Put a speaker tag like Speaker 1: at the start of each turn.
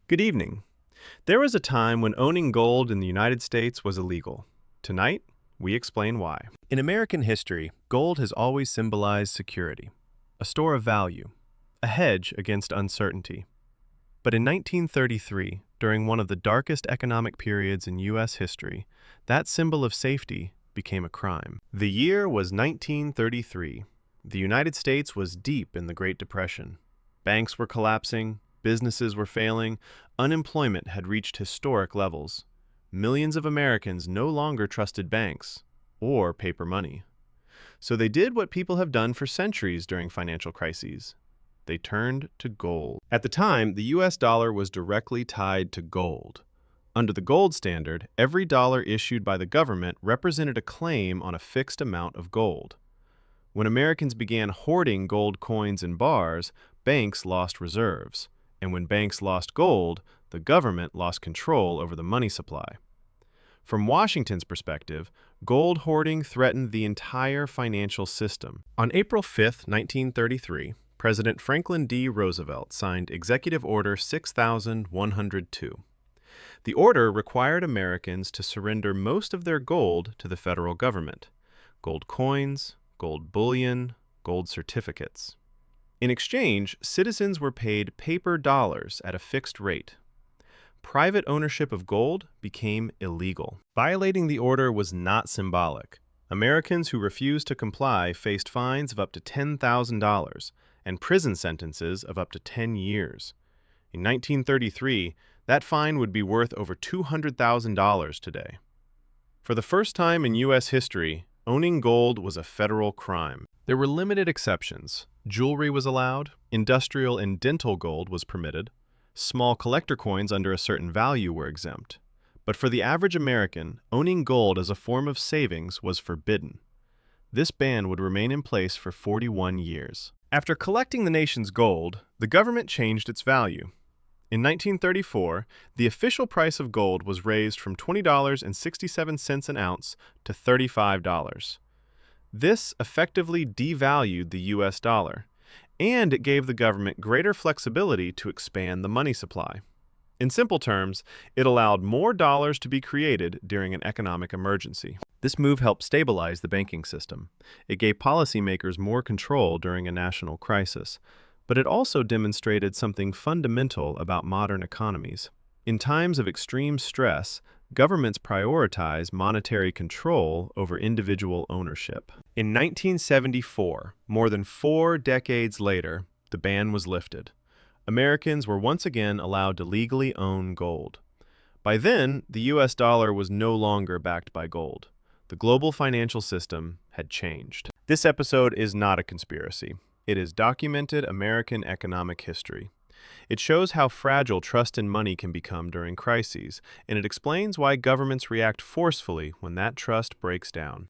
Speaker 1: Good evening. There was a time when owning gold in the United States was illegal. Tonight, we explain why. In American history, gold has always symbolized security, a store of value, a hedge against uncertainty. But in 1933, during one of the darkest economic periods in U.S. history, that symbol of safety became a crime. The year was 1933. The United States was deep in the Great Depression. Banks were collapsing, businesses were failing, unemployment had reached historic levels. Millions of Americans no longer trusted banks or paper money. So they did what people have done for centuries during financial crises. They turned to gold. At the time, the U.S. dollar was directly tied to gold. Under the gold standard, every dollar issued by the government represented a claim on a fixed amount of gold. When Americans began hoarding gold coins and bars, banks lost reserves. And when banks lost gold, the government lost control over the money supply. From Washington's perspective, gold hoarding threatened the entire financial system. On April 5, 1933, President Franklin D. Roosevelt signed Executive Order 6102. The order required Americans to surrender most of their gold to the federal government: gold coins, gold bullion, gold certificates. In exchange, citizens were paid paper dollars at a fixed rate. Private ownership of gold became illegal. Violating the order was not symbolic. Americans who refused to comply faced fines of up to $10,000 and prison sentences of up to 10 years. In 1933, that fine would be worth over $200,000 today. For the first time in U.S. history, owning gold was a federal crime. There were limited exceptions. Jewelry was allowed, industrial and dental gold was permitted, small collector coins under a certain value were exempt. But for the average American, owning gold as a form of savings was forbidden. This ban would remain in place for 41 years. After collecting the nation's gold, the government changed its value. In 1934, the official price of gold was raised from $20.67 an ounce to $35. This effectively devalued the U.S. dollar, and it gave the government greater flexibility to expand the money supply. In simple terms, it allowed more dollars to be created during an economic emergency. This move helped stabilize the banking system. It gave policymakers more control during a national crisis, but it also demonstrated something fundamental about modern economies. In times of extreme stress, governments prioritize monetary control over individual ownership. In 1974, more than 4 decades later, the ban was lifted. Americans were once again allowed to legally own gold. By then, the U.S. dollar was no longer backed by gold. The global financial system had changed. This episode is not a conspiracy. It is documented American economic history. It shows how fragile trust in money can become during crises, and it explains why governments react forcefully when that trust breaks down.